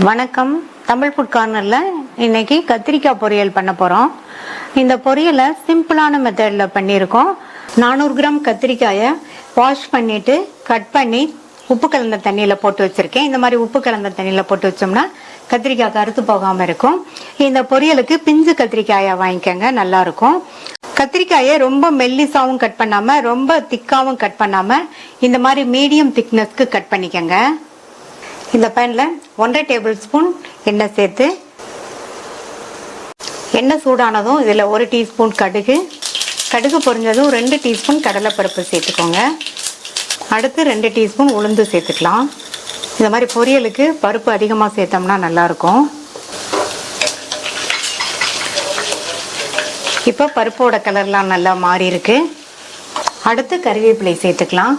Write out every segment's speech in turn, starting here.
வணக்கம். தமிழ் ஃபுட் கார்னர்ல இன்னைக்கு கத்திரிக்காய் பொரியல் பண்ண போறோம். இந்த பொரியலை சிம்பிளான மெத்தட்ல பண்ணியிருக்கோம். 400 கிராம் கத்திரிக்காயை வாஷ் பண்ணிட்டு கட் பண்ணி உப்பு கலந்த தண்ணியில போட்டு வச்சிருக்கேன். இந்த மாதிரி உப்பு கலந்த தண்ணியில போட்டு வச்சோம்னா கத்திரிக்காய் கருத்து போகாம இருக்கும். இந்த பொரியலுக்கு பிஞ்சு கத்திரிக்காயை வாங்கிக்கோங்க, நல்லா இருக்கும். கத்திரிக்காயை ரொம்ப மெல்லிசாவும் கட் பண்ணாம ரொம்ப திக்காவும் கட் பண்ணாம இந்த மாதிரி மீடியம் திக்னஸ்க்கு கட் பண்ணிக்கோங்க. இந்த பேன்ல 1.5 டேபிள் ஸ்பூன் எண்ணெய் சேர்த்து, எண்ணெய் சூடானதும் இதில் 1 டீஸ்பூன் கடுகு பொரிஞ்சதும் 2 டீஸ்பூன் கடலைப்பருப்பு சேர்த்துக்கோங்க. அடுத்து 2 டீஸ்பூன் உளுந்து சேர்த்துக்கலாம். இந்த மாதிரி பொரியலுக்கு பருப்பு அதிகமாக சேர்த்தோம்னா நல்லாயிருக்கும். இப்போ பருப்போட கலர்லாம் நல்லா மாறி இருக்கு. அடுத்து கறிவேப்பிலை சேர்த்துக்கலாம்.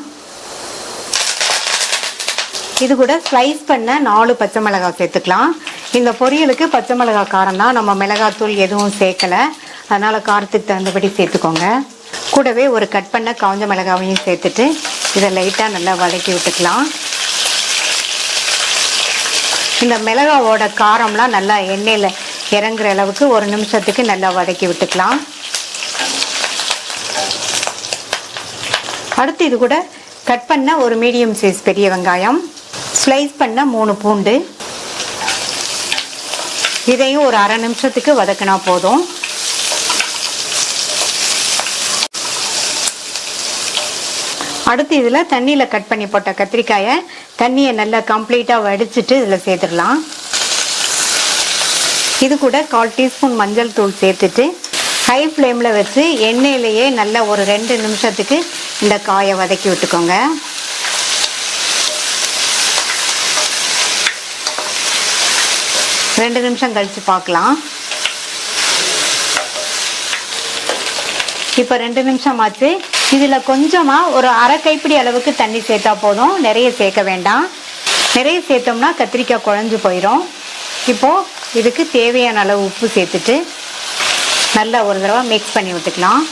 இது கூட ஸ்லைஸ் பண்ண 4 பச்சை மிளகாய் சேர்த்துக்கலாம். இந்த பொரியலுக்கு பச்சை மிளகாய் காரம் தான், நம்ம மிளகாத்தூள் எதுவும் சேர்க்கலை, அதனால் காரத்துக்கு தகுந்தபடி சேர்த்துக்கோங்க. கூடவே ஒரு கட் பண்ண காஞ்ச மிளகாவையும் சேர்த்துட்டு இதை லைட்டாக நல்லா வதக்கி விட்டுக்கலாம். இந்த மிளகாவோட காரம்லாம் நல்லா எண்ணெயில் இறங்குற அளவுக்கு 1 நிமிஷத்துக்கு நல்லா வதக்கி விட்டுக்கலாம். அடுத்து இது கூட கட் பண்ண ஒரு மீடியம் சைஸ் பெரிய வெங்காயம், ஸ்லைஸ் பண்ண 3 பூண்டு, இதையும் ஒரு அரை நிமிஷத்துக்கு வதக்கினா போதும். அடுத்து இதில் தண்ணியில் கட் பண்ணி போட்ட கத்திரிக்காயை தண்ணியை நல்லா கம்ப்ளீட்டாக வடிச்சிட்டு இதில் சேர்த்துடலாம். இது கூட 1/4 டீஸ்பூன் மஞ்சள் தூள் சேர்த்துட்டு ஹை ஃப்ளேமில் வச்சு எண்ணெயிலேயே நல்லா ஒரு 2 நிமிஷத்துக்கு இந்த காயை வதக்கி விட்டுக்கோங்க. ரெண்டு நிமிஷம் கழிச்சு பார்க்கலாம். இப்போ 2 நிமிஷம் ஆச்சு. இதில் கொஞ்சமாக ஒரு அரை கைப்பிடி அளவுக்கு தண்ணி சேர்த்தா போதும், நிறைய சேர்க்க வேண்டாம். நிறைய சேர்த்தோம்னா கத்திரிக்காய் குழஞ்சு போயிடும். இப்போது இதுக்கு தேவையான அளவு உப்பு சேர்த்துட்டு நல்லா ஒரு தடவை மிக்ஸ் பண்ணி விட்டுக்கலாம்.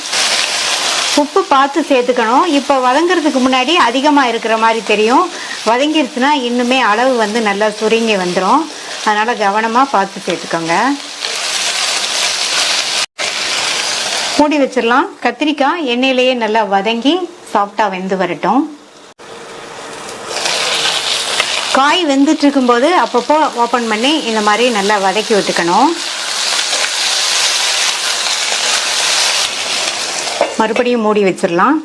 உப்பு பார்த்து சேர்த்துக்கணும். இப்போ வதங்கிறதுக்கு முன்னாடி அதிகமாக இருக்கிற மாதிரி தெரியும், வதங்கிருச்சுன்னா இன்னுமே அளவு வந்து நல்லா சுருங்கி வந்துடும். அதனால் கவனமாக பார்த்து சேர்த்துக்கோங்க. மூடி வச்சிடலாம். கத்திரிக்காய் எண்ணெயிலேயே நல்லா வதங்கி சாஃப்டாக வெந்து வரட்டும். காய் வெந்துட்டு இருக்கும்போது அப்பப்போ ஓப்பன் பண்ணி இந்த மாதிரி நல்லா வதக்கி விட்டுக்கணும். மறுபடியும் மூடி வச்சிடலாம்.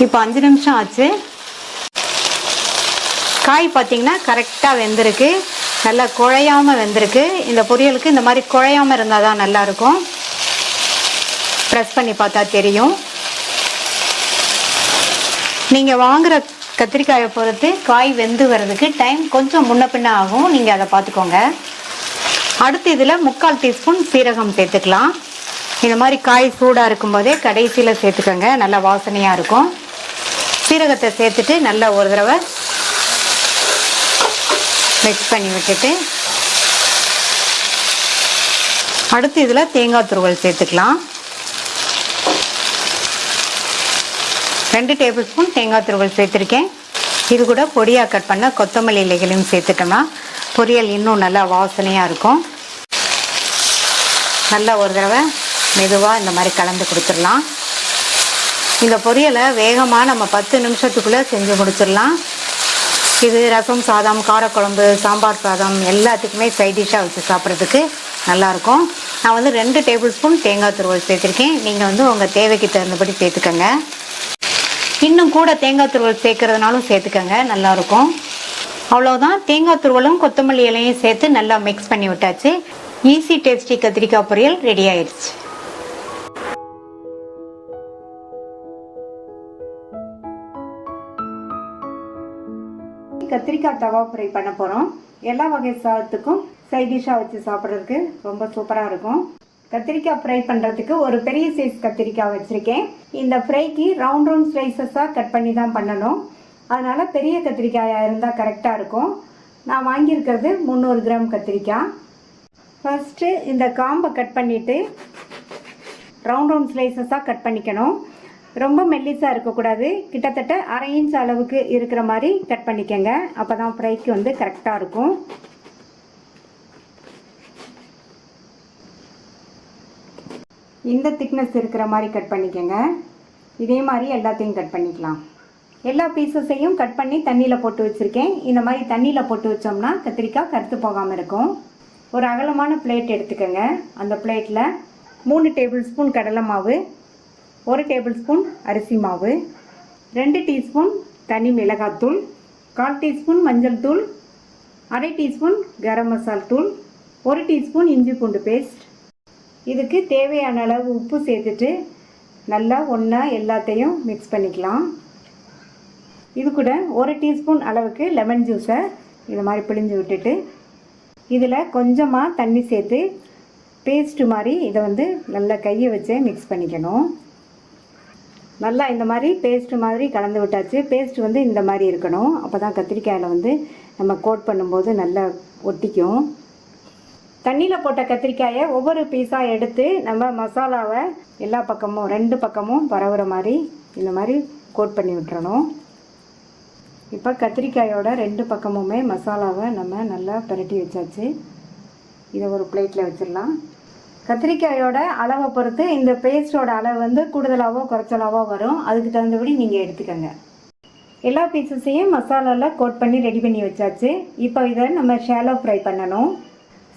இப்போ 5 நிமிஷம் ஆச்சு. காய் பார்த்தீங்கன்னா கரெக்டாக வெந்திருக்கு, நல்லா குழையாமல் வெந்திருக்கு. இந்த பொரியலுக்கு இந்த மாதிரி குழையாமல் இருந்தால் தான் நல்லாயிருக்கும். ப்ரெஸ் பண்ணி பார்த்தா தெரியும். நீங்கள் வாங்குகிற கத்திரிக்காயை பொறுத்து காய் வெந்து வர்றதுக்கு டைம் கொஞ்சம் முன்ன பின்ன ஆகும், நீங்கள் அதை பார்த்துக்கோங்க. அடுத்து இதில் 3/4 டீஸ்பூன் சீரகம் சேர்த்துக்கலாம். இந்த மாதிரி காய் சூடாக இருக்கும்போதே கடைசியில் சேர்த்துக்கோங்க, நல்லா வாசனையாக இருக்கும். சீரகத்தை சேர்த்துட்டு நல்லா ஒரு தடவை மிக்ஸ் பண்ணி விட்டுட்டு அடுத்து இதில் தேங்காய் துருவல் சேர்த்துக்கலாம். 2 டேபிள் ஸ்பூன் தேங்காய் துருவல் சேர்த்துருக்கேன். இது கூட பொடியாக கட் பண்ண கொத்தமல்லி இலைகளையும் சேர்த்துட்டோம்னா பொரியல் இன்னும் நல்லா வாசனையாக இருக்கும். நல்லா ஒரு தடவை மெதுவாக இந்த மாதிரி கலந்து கொடுத்துடலாம். இந்த பொரியலை வேகமாக நம்ம 10 நிமிஷத்துக்குள்ளே செஞ்சு முடிச்சிடலாம். இது ரசம் சாதம், காரக்குழம்பு, சாம்பார் சாதம் எல்லாத்துக்குமே சைட் டிஷ்ஷாக வச்சு சாப்பிட்றதுக்கு நல்லாயிருக்கும். நான் வந்து 2 டேபிள் ஸ்பூன் தேங்காய் துருவல் சேர்த்துருக்கேன். நீங்கள் வந்து உங்கள் தேவைக்கு தகுந்தபடி சேர்த்துக்கோங்க. இன்னும் கூட தேங்காய் துருவல் சேர்க்கறதுனாலும் சேர்த்துக்கோங்க, நல்லாயிருக்கும். அவ்வளோதான். தேங்காய் துருவலும் கொத்தமல்லி இலையும் சேர்த்து நல்லா மிக்ஸ் பண்ணி விட்டாச்சு. ஈஸி டேஸ்டி கத்திரிக்காய் பொரியல் ரெடி ஆயிடுச்சு. கத்திரிக்காய் தவா ஃப்ரை பண்ண போகிறோம். எல்லா வகை சாதத்துக்கும் சைட் டிஷ்ஷாக வச்சு சாப்பிட்றதுக்கு ரொம்ப சூப்பராக இருக்கும். கத்திரிக்காய் ஃப்ரை பண்ணுறதுக்கு ஒரு பெரிய சைஸ் கத்திரிக்காய் வச்சுருக்கேன். இந்த ஃப்ரைக்கு ரவுண்ட் ஸ்லைசஸாக கட் பண்ணி தான் பண்ணணும், அதனால் பெரிய கத்திரிக்காயாக இருந்தால் கரெக்டாக இருக்கும். நான் வாங்கியிருக்கிறது 300 கிராம் கத்திரிக்காய். ஃபஸ்ட்டு இந்த காம்பை கட் பண்ணிவிட்டு ரவுண்ட் ஸ்லைசஸாக கட் பண்ணிக்கணும். ரொம்ப மெல்லிஸாக இருக்கக்கூடாது, கிட்டத்தட்ட 1/2 இன்ச் அளவுக்கு இருக்கிற மாதிரி கட் பண்ணிக்கங்க. அப்போ தான் ஃப்ரைக்கு வந்து கரெக்டாக இருக்கும். இந்த திக்னஸ் இருக்கிற மாதிரி கட் பண்ணிக்கங்க. இதே மாதிரி எல்லாத்தையும் கட் பண்ணிக்கலாம். எல்லா பீசஸையும் கட் பண்ணி தண்ணியில் போட்டு வச்சுருக்கேன். இந்த மாதிரி தண்ணியில் போட்டு வச்சோம்னா கத்திரிக்காய் கருத்து போகாமல் இருக்கும். ஒரு அகலமான பிளேட் எடுத்துக்கோங்க. அந்த பிளேட்டில் 3 டேபிள் ஸ்பூன் கடலை மாவு, 1 டேபிள் ஸ்பூன் அரிசி மாவு, 2 டீஸ்பூன் தனி மிளகாத்தூள், 1/4 டீஸ்பூன் மஞ்சள் தூள், 1/2 டீஸ்பூன் கரம் மசாலா தூள், 1 டீஸ்பூன் இஞ்சி பூண்டு பேஸ்ட். இதுக்கு தேவையான அளவு உப்பு சேர்த்துட்டு நல்லா ஒன்றா எல்லாத்தையும் மிக்ஸ் பண்ணிக்கலாம். இது கூட 1 டீஸ்பூன் அளவுக்கு லெமன் ஜூஸை இது மாதிரி பிழிஞ்சு விட்டுட்டு இதில் கொஞ்சமாக தண்ணி சேர்த்து பேஸ்ட்டு மாதிரி இதை வந்து நல்லா கையை வச்சே மிக்ஸ் பண்ணிக்கணும். நல்லா இந்த மாதிரி பேஸ்ட்டு மாதிரி கலந்து விட்டாச்சு. பேஸ்ட் வந்து இந்த மாதிரி இருக்கணும். அப்போ தான் கத்திரிக்காயில் வந்து நம்ம கோட் பண்ணும்போது நல்லா ஒட்டிக்கும். தண்ணியில் போட்ட கத்திரிக்காயை ஒவ்வொரு பீஸாக எடுத்து நம்ம மசாலாவை எல்லா பக்கமும் 2 பக்கமும் பரவுற மாதிரி இந்த மாதிரி கோட் பண்ணி விட்டுறணும். இப்போ கத்திரிக்காயோட 2 பக்கமுமே மசாலாவை நம்ம நல்லா பிரட்டி வச்சாச்சு. இதை ஒரு பிளேட்டில் வச்சிடலாம். கத்திரிக்காயோட அளவை பொறுத்து இந்த பேஸ்ட்டோட அளவு வந்து கூடுதலாகவோ குறைச்சலாவோ வரும். அதுக்கு தகுந்தபடி நீங்கள் எடுத்துக்கோங்க. எல்லா பீசஸையும் மசாலாவில் கோட் பண்ணி ரெடி பண்ணி வச்சாச்சு. இப்போ இதை நம்ம ஷாலோ ஃப்ரை பண்ணணும்.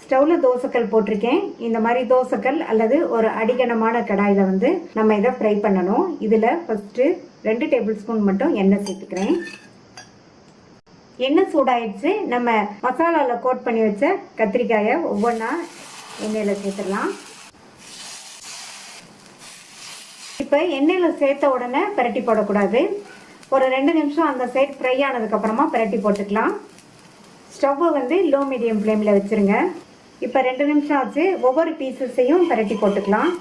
ஸ்டவ்வில் தோசைக்கல் போட்டிருக்கேன். இந்த மாதிரி தோசைக்கல் அல்லது ஒரு அடிகனமான கடாயில் வந்து நம்ம இதை ஃப்ரை பண்ணணும். இதில் ஃபஸ்ட்டு 2 டேபிள் ஸ்பூன் மட்டும் எண்ணெய் சேர்த்துக்கிறேன். எண்ணெய் சூடாயிடுச்சு. நம்ம மசாலாவில் கோட் பண்ணி வச்ச கத்திரிக்காயை ஒவ்வொன்றா எண்ணெயில் சேர்த்துடலாம். இப்போ எண்ணெயில் சேர்த்த உடனே பிரட்டி போடக்கூடாது. ஒரு 2 நிமிஷம் அந்த சைட் ஃப்ரை ஆனதுக்கப்புறமா பிரட்டி போட்டுக்கலாம். ஸ்டவ்வை வந்து லோ மீடியம் ஃப்ளேமில் வச்சுருங்க. இப்போ 2 நிமிஷம் ஆச்சு. ஒவ்வொரு பீசஸையும் பிரட்டி போட்டுக்கலாம்.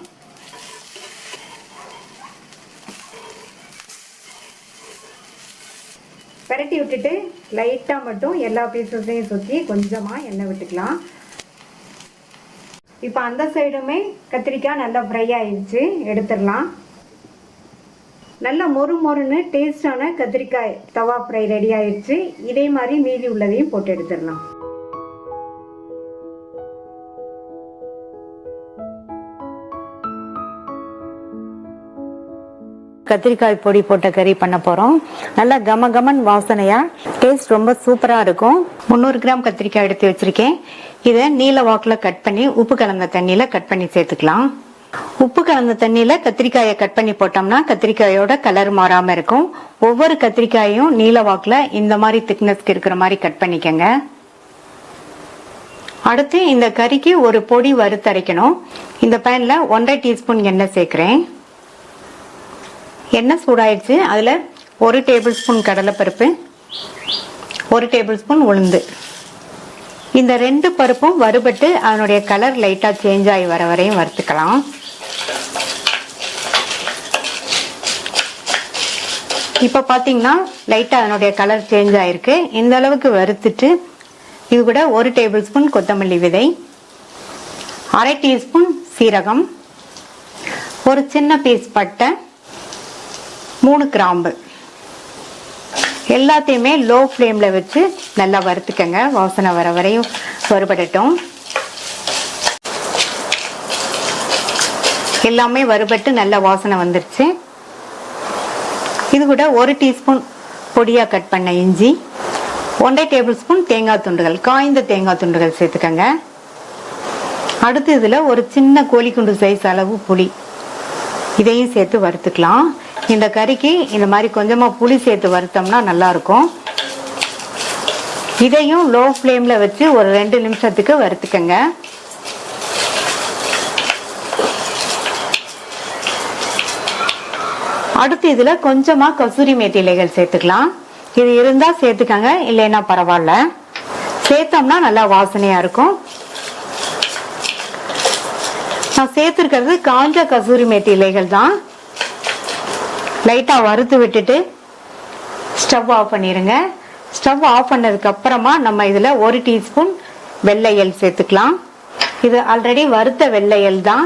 பிரட்டி விட்டுட்டு லைட்டாக மட்டும் எல்லா பீசஸையும் சுற்றி கொஞ்சமாக எண்ணெய் விட்டுக்கலாம். இப்போ அந்த சைடுமே கத்திரிக்காய் நல்லா ஃப்ரை ஆயிடுச்சு. எடுத்துடலாம். நல்லா மொறு மொறுன்னு டேஸ்டான கத்திரிக்காய் தவா ஃப்ரை ரெடி ஆயிடுச்சு. இதே மாதிரி மீதி உள்ளதையும் போட்டு எடுத்துடலாம். கத்திரிக்காய் பொடி போட்ட கறி பண்ண போகிறோம். நல்லா கம கமன் வாசனையாக டேஸ்ட் ரொம்ப சூப்பராக இருக்கும். 300 கிராம் கத்திரிக்காய் எடுத்து வச்சுருக்கேன். இதை நீல வாக்கில் கட் பண்ணி உப்பு கலந்த தண்ணியில் கட் பண்ணி சேர்த்துக்கலாம். உப்பு கலந்த தண்ணியில் கத்திரிக்காயை கட் பண்ணி போட்டோம்னா கத்திரிக்காயோட கலர் மாறாமல் இருக்கும். ஒவ்வொரு கத்திரிக்காயும் நீல வாக்கில் இந்த மாதிரி திக்னஸ்க்கு இருக்கிற மாதிரி கட் பண்ணிக்கங்க. அடுத்து இந்த கறிக்கு ஒரு பொடி வறுத்தரைக்கணும். இந்த பேனில் 1/2 டீஸ்பூன் எண்ணெய் சேர்க்குறேன். எண்ணெய் சூடாயிடுச்சு. அதில் 1 டேபிள் ஸ்பூன் கடலைப்பருப்பு, 1 டேபிள் ஸ்பூன் உளுந்து. இந்த 2 பருப்பும் வறுபட்டு அதனுடைய கலர் லைட்டாக சேஞ்ச் ஆகி வர வரையும் வறுத்துக்கலாம். இப்போ பார்த்தீங்கன்னா லைட்டாக அதனுடைய கலர் சேஞ்ச் ஆகிருக்கு. இந்த அளவுக்கு வறுத்துட்டு இது கூட 1 டேபிள் ஸ்பூன் கொத்தமல்லி விதை, 1/2 டீஸ்பூன் சீரகம், ஒரு சின்ன பீஸ் பட்டை, 3 கிராம்பு எல்லாத்தையுமே லோ ஃப்ளேமில் வச்சு நல்லா வறுத்துக்கங்க. வாசனை வர வரையும் வறுபடட்டும். எல்லாமே வறுபட்டு நல்ல வாசனை வந்துருச்சு. இது கூட 1 டீஸ்பூன் பொடியாக கட் பண்ண இஞ்சி, 1/2 டேபிள் ஸ்பூன் தேங்காய் துண்டுகள், காய்ந்த தேங்காய் துண்டுகள் சேர்த்துக்கங்க. அடுத்து இதில் ஒரு சின்ன கோழிக்குண்டு சைஸ் அளவு புளி, இதையும் சேர்த்து வறுத்துக்கலாம். இந்த கறிக்கு இந்த மாதிரி கொஞ்சமாக புளி சேர்த்து வறுத்தோம்னா நல்லாயிருக்கும். இதையும் லோ ஃப்ளேமில் வச்சு ஒரு 2 நிமிஷத்துக்கு வறுத்துக்கங்க. அடுத்து இதில் கொஞ்சமாக கசூரி மேத்தி இலைகள் சேர்த்துக்கலாம். இது இருந்தால் சேர்த்துக்கங்க, இல்லைன்னா பரவாயில்ல. சேர்த்தோம்னா நல்லா வாசனையாக இருக்கும். நான் சேர்த்துருக்கிறது காஞ்ச கசூரி மேத்தி இலைகள் தான். லைட்டாக வறுத்து விட்டுட்டு ஸ்டவ் ஆஃப் பண்ணிடுங்க. ஸ்டவ் ஆஃப் பண்ணதுக்கு அப்புறமா நம்ம இதில் 1 டீஸ்பூன் வெள்ளை எள் சேர்த்துக்கலாம். இது ஆல்ரெடி வறுத்த வெள்ளை எள் தான்.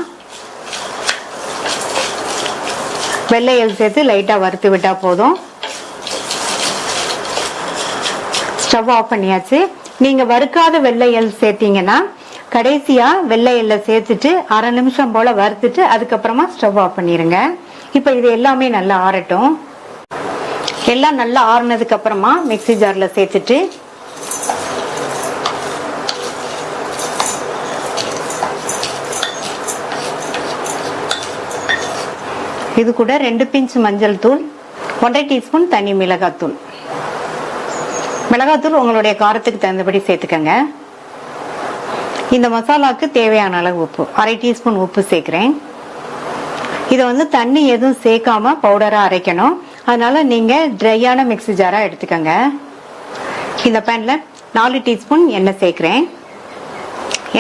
வெள்ளை எள் சேர்த்து லைட்டாக வறுத்து விட்டால் போதும். ஸ்டவ் ஆஃப் பண்ணியாச்சு. நீங்கள் வறுக்காத வெள்ளை எள் சேர்த்தீங்கன்னா கடைசியாக வெள்ளை எள்ளை சேர்த்துட்டு அரை நிமிஷம் போல் வறுத்துட்டு அதுக்கப்புறமா ஸ்டவ் ஆஃப் பண்ணிடுங்க. இப்போ இது எல்லாமே நல்லா ஆறட்டும். எல்லாம் நல்லா ஆறுனதுக்கு அப்புறமா மிக்ஸி ஜாரில் சேர்த்துட்டு இது கூட 2 பிஞ்ச் மஞ்சள் தூள், 1/2 டீஸ்பூன் தனி மிளகாத்தூள். மிளகாத்தூள் உங்களுடைய காரத்துக்கு தகுந்தபடி சேர்த்துக்கங்க. இந்த மசாலாவுக்கு தேவையான அளவு உப்பு, 1/2 டீஸ்பூன் உப்பு சேர்க்கிறேன். இதை வந்து தண்ணி எதுவும் சேர்க்காம பவுடரா அரைக்கணும். அதனால நீங்க ட்ரையான மிக்ஸி ஜாரா எடுத்துக்கங்க. இந்த பேன்ல 4 டீஸ்பூன் எண்ணெய் சேர்க்கிறேன்.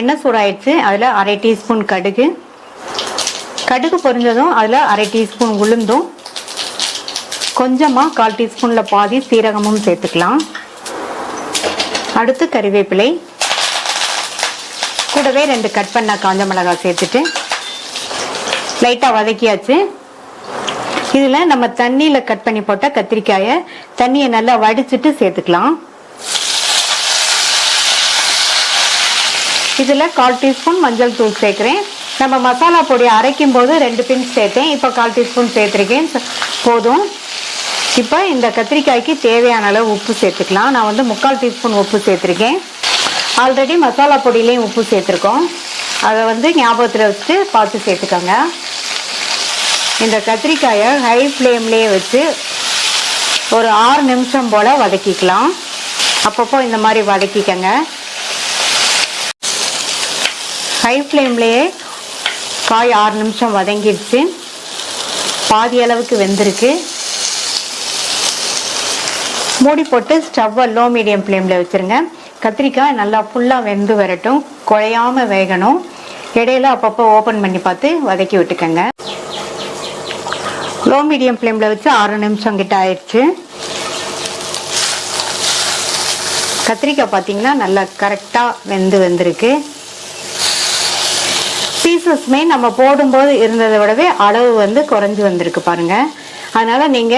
எண்ணெய் சூடாயிடுச்சு. அதுல 1/2 டீஸ்பூன் கடுகு, கடுகு பொரிஞ்சதும் அதுல 1/2 டீஸ்பூன் உளுந்தும் கொஞ்சமா 1/4 டீஸ்பூன்ல பாதி சீரகமும் சேர்த்துக்கலாம். அடுத்து கறிவேப்பிலை, கூடவே 2 கட் பண்ண காஞ்ச மிளகாய் சேர்த்துட்டு லைட்டா வதக்கியாச்சு. இதுல நம்ம தண்ணியில கட் பண்ணி போட்ட கத்திரிக்காயை தண்ணியை நல்லா வடிச்சிட்டு சேர்த்துக்கலாம். இதுல 1/4 டீஸ்பூன் மஞ்சள் தூள் சேர்க்கிறேன். நம்ம மசாலா பொடி அரைக்கும் போது 2 பிஞ்ச் சேர்த்தேன். இப்போ 1/4 டீஸ்பூன் சேர்த்திருக்கேன், போதும். இப்போ இந்த கத்திரிக்காய்க்கு தேவையான அளவு உப்பு சேர்த்துக்கலாம். நான் வந்து 3/4 டீஸ்பூன் உப்பு சேர்த்திருக்கேன். ஆல்ரெடி மசாலா பொடியிலையும் உப்பு சேர்த்துருக்கோம். அதை வந்து ஞாபகத்தில் வச்சுட்டு பார்த்து சேர்த்துக்கோங்க. இந்த கத்திரிக்காயை ஹை ஃப்ளேம்லேயே வச்சு ஒரு 6 நிமிஷம் போல் வதக்கிக்கலாம். அப்பப்போ இந்த மாதிரி வதக்கிக்கங்க. ஹை ஃப்ளேம்லேயே காய் 6 நிமிஷம் வதங்கிடுச்சு. பாதி அளவுக்கு வெந்திருக்கு. மூடி போட்டு ஸ்டவ்வை லோ மீடியம் ஃப்ளேமில் வச்சுருங்க. கத்திரிக்காய் நல்லா ஃபுல்லாக வெந்து வரட்டும், குழையாம வேகணும். இடையில அப்பப்போ ஓப்பன் பண்ணி பார்த்து வதக்கி விட்டுக்கங்க. லோ மீடியம் ஃப்ளேமில் வச்சு 6 நிமிஷம் கிட்ட ஆயிடுச்சு. கத்திரிக்காய் பார்த்தீங்கன்னா நல்லா கரெக்டாக வெந்திருக்கு. பீசஸ்மே நம்ம போடும்போது இருந்ததை விடவே அளவு வந்து குறைஞ்சி வந்திருக்கு பாருங்க. அதனால நீங்க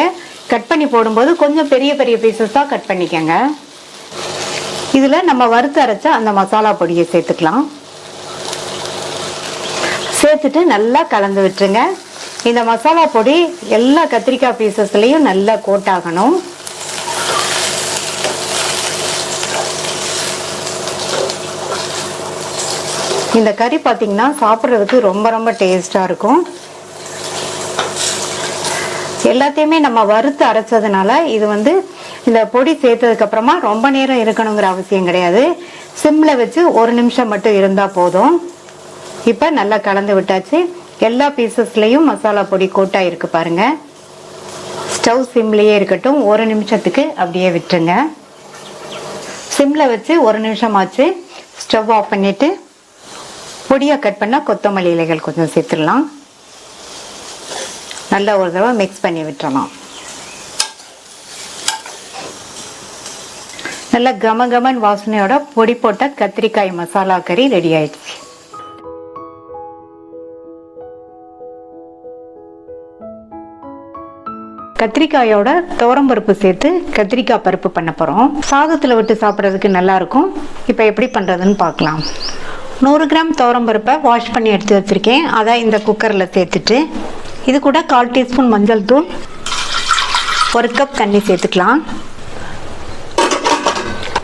கட் பண்ணி போடும்போது கொஞ்சம் பெரிய பெரிய பீசஸா கட் பண்ணிக்கங்க. இதுல நம்ம வறுத்து அரைச்ச அந்த மசாலா பொடியை சேர்த்துக்கலாம். சேர்த்துட்டு நல்லா கலந்து விட்டுருங்க. இந்த மசாலா பொடி எல்லா கத்திரிக்காய் பீசஸ்லயும் நல்லா கோட் ஆகணும். இந்த கறி பார்த்தீங்கன்னா சாப்பிட்றதுக்கு ரொம்ப ரொம்ப டேஸ்டா இருக்கும். எல்லாத்தையுமே நம்ம வறுத்து அரைச்சதுனால இது வந்து இந்த பொடி சேர்த்ததுக்கு அப்புறமா ரொம்ப நேரம் இருக்கணுங்கிற அவசியம் கிடையாது. சிம்ல வச்சு 1 நிமிஷம் மட்டும் இருந்தா போதும். இப்ப நல்லா கலந்து விட்டாச்சு. எல்லா பீசஸ்லயும் மசாலா பொடி கோட்டா இருக்கு பாருங்க. ஸ்டவ் சிம்லயே இருக்கட்டும். 1 நிமிஷத்துக்கு அப்படியே விட்டுருங்க. சிம்ல வச்சு 1 நிமிஷம் ஆச்சு. ஸ்டவ் ஆஃப் பண்ணிட்டு பொடியா கட் பண்ண கொத்தமல்லி இலைகள் கொஞ்சம் சேர்த்துடலாம். நல்லா ஒரு தடவை மிக்ஸ் பண்ணி விட்டுறலாம். நல்லா கமகமன் வாசனையோட பொடி போட்ட கத்திரிக்காய் மசாலா கறி ரெடி ஆயிடுச்சு. கத்திரிக்காயோட துவரம்பருப்பு சேர்த்து கத்திரிக்காய் பருப்பு பண்ண போறோம். சாதத்துல விட்டு சாப்பிட்றதுக்கு நல்லா இருக்கும். இப்போ எப்படி பண்றதுன்னு பார்க்கலாம். 100 கிராம் துவரம்பருப்பை வாஷ் பண்ணி எடுத்து வச்சிருக்கேன். அதை இந்த குக்கரில் சேர்த்துட்டு இது கூட 1/4 டீஸ்பூன் மஞ்சள் தூள், 1 கப் தண்ணி சேர்த்துக்கலாம்.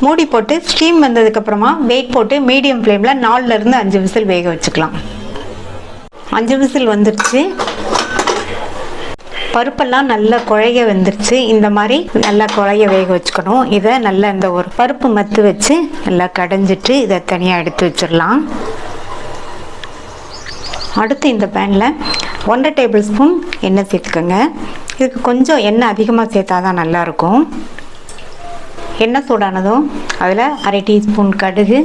மூடி போட்டு ஸ்டீம் வந்ததுக்கு அப்புறமா வெயிட் போட்டு மீடியம் ஃப்ளேம்ல 4ல இருந்து 5 விசில் வேக வச்சுக்கலாம். 5 விசில் வந்துருச்சு. பருப்பெல்லாம் நல்லா குழைய வெந்துருச்சு. இந்த மாதிரி நல்லா குழைய வேக வச்சுக்கணும். இதை நல்லா இந்த ஒரு பருப்பு மத்து வச்சு நல்லா கடைஞ்சிட்டு இதை தனியாக எடுத்து வச்சிடலாம். அடுத்து இந்த பேனில் 1/2 டேபிள் ஸ்பூன் எண்ணெய் சேர்த்துக்கோங்க. இதுக்கு கொஞ்சம் எண்ணெய் அதிகமாக சேர்த்தா தான் நல்லாயிருக்கும். எண்ணெய் சூடானதும் அதில் 1/2 டீஸ்பூன் கடுகு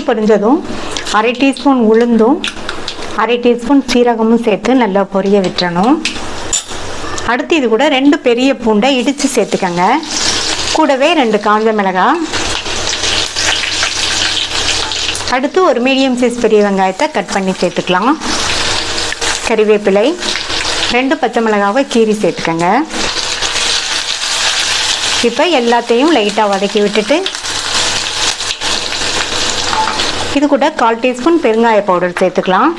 பொரிஞ்சதும் 1/2 டீஸ்பூன் உளுந்தும் 1/2 டீஸ்பூன் சீரகமும் சேர்த்து நல்லா பொரிய விட்டுறணும். அடுத்து இது கூட 2 பெரிய பூண்டை இடித்து சேர்த்துக்கங்க. கூடவே 2 காஞ்ச மிளகாய், அடுத்து ஒரு மீடியம் சைஸ் பெரிய வெங்காயத்தை கட் பண்ணி சேர்த்துக்கலாம். கறிவேப்பிலை, 2 பச்சை மிளகாவை கீரி சேர்த்துக்கங்க. இப்போ எல்லாத்தையும் லைட்டாக வதக்கி விட்டுட்டு இது கூட 1/4 டீஸ்பூன் பெருங்காய பவுடர் சேர்த்துக்கலாம்.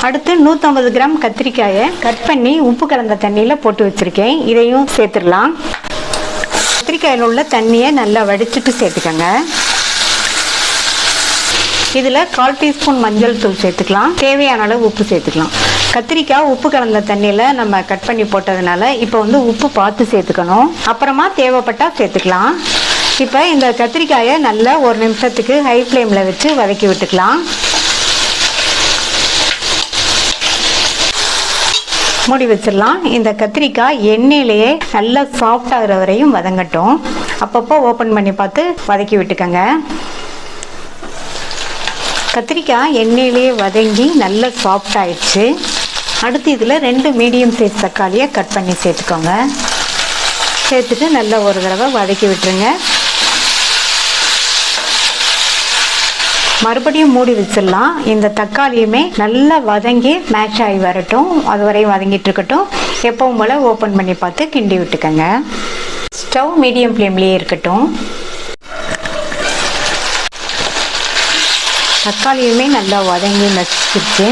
அடுத்து 150 கிராம் கத்திரிக்காயை கட் பண்ணி உப்பு கலந்த தண்ணியில் போட்டு வச்சுருக்கேன். இதையும் சேர்த்துடலாம். கத்திரிக்காயில் உள்ள தண்ணியை நல்லா வடிச்சிட்டு சேர்த்துக்கங்க. இதில் 1/4 டீஸ்பூன் மஞ்சள் தூள் சேர்த்துக்கலாம். தேவையான அளவு உப்பு சேர்த்துக்கலாம். கத்திரிக்காய் உப்பு கலந்த தண்ணியில் நம்ம கட் பண்ணி போட்டதுனால இப்போ உப்பு பார்த்து சேர்த்துக்கணும். அப்புறமா தேவைப்பட்டால் சேர்த்துக்கலாம். இப்போ இந்த கத்திரிக்காயை நல்லா 1 நிமிஷத்துக்கு ஹை ஃப்ளேமில் வச்சு வதக்கி விட்டுக்கலாம். மூடி வச்சிடலாம். இந்த கத்திரிக்காய் எண்ணெயிலேயே நல்லா சாஃப்ட் ஆகிற வரையும் வதங்கட்டும். அப்பப்போ ஓப்பன் பண்ணி பார்த்து வதக்கி விட்டுக்கங்க. கத்திரிக்காய் எண்ணெயிலேயே வதங்கி நல்லா சாஃப்ட் ஆயிடுச்சு. அடுத்து இதில் 2 மீடியம் சைஸ் தக்காளியை கட் பண்ணி சேர்த்துக்கோங்க. சேர்த்துட்டு நல்லா ஒரு தடவை வதக்கி விட்டுருங்க. மறுபடியும் மூடி வச்சிடலாம். இந்த தக்காளியுமே நல்லா வதங்கி மேட்ச் ஆகி வரட்டும். அது வரையும் வதங்கிட்டு இருக்கட்டும். எப்பவும் போல் ஓப்பன் பண்ணி பார்த்து கிண்டி விட்டுக்கங்க. ஸ்டவ் மீடியம் ஃப்ளேம்லேயே இருக்கட்டும். தக்காளியுமே நல்லா வதங்கி நசிச்சிருச்சு.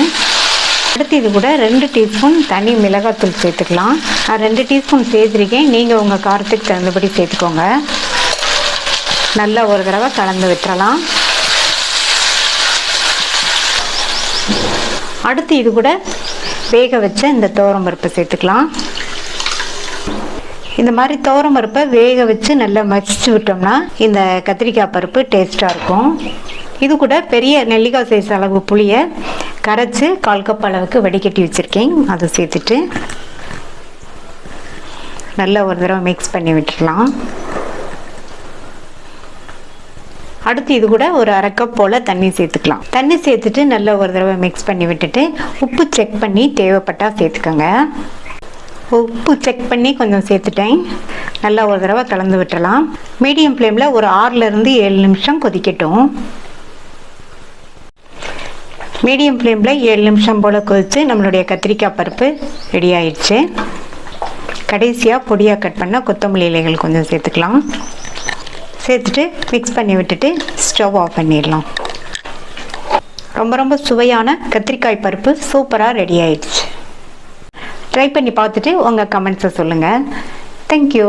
அடுத்து இது கூட 2 டீஸ்பூன் தனி மிளகாத்தூள் சேர்த்துக்கலாம். நான் 2 டீஸ்பூன் சேர்த்துருக்கேன். நீங்கள் உங்கள் காரத்துக்கு தகுந்தபடி சேர்த்துக்கோங்க. நல்லா ஒரு தடவை கலந்து விட்டுறலாம். அடுத்து இது கூட வேக வச்ச இந்த துவரம் பருப்பை சேர்த்துக்கலாம். இந்த மாதிரி துவரம் பருப்பை வேக வச்சு நல்லா மசிச்சு விட்டோம்னா இந்த கத்திரிக்காய் பருப்பு டேஸ்ட்டாக இருக்கும். இது கூட பெரிய நெல்லிக்காய் சைஸ் அளவு புளியை கரைச்சி 1/4 கப் அளவுக்கு வடிகட்டி வச்சுருக்கேன். அதை சேர்த்துட்டு நல்லா ஒரு தடவை மிக்ஸ் பண்ணி விட்டுடலாம். அடுத்து இது கூட ஒரு 1/2 கப் போல் தண்ணி சேர்த்துக்கலாம். தண்ணி சேர்த்துட்டு நல்லா ஒரு தடவை மிக்ஸ் பண்ணி விட்டுட்டு உப்பு செக் பண்ணி தேவைப்பட்டால் சேர்த்துக்கோங்க. உப்பு செக் பண்ணி கொஞ்சம் சேர்த்துட்டேன். நல்லா ஒரு தடவை கலந்து விட்டுறலாம். மீடியம் ஃப்ளேமில் ஒரு 6லேருந்து 7 நிமிஷம் கொதிக்கட்டும். மீடியம் ஃப்ளேமில் 7 நிமிஷம் போல் கொதித்து நம்மளுடைய கத்திரிக்காய் பருப்பு ரெடி ஆயிடுச்சு. கடைசியாக பொடியாக கட் பண்ண கொத்தமல்லி இலைகள் கொஞ்சம் சேர்த்துக்கலாம். சேர்த்துட்டு மிக்ஸ் பண்ணி விட்டுட்டு ஸ்டவ் ஆஃப் பண்ணிடலாம். ரொம்ப சுவையான கத்திரிக்காய் பருப்பு சூப்பராக ரெடி ஆயிடுச்சு. ட்ரை பண்ணி பார்த்துட்டு உங்கள் கமெண்ட்ஸை சொல்லுங்கள். தேங்க்யூ.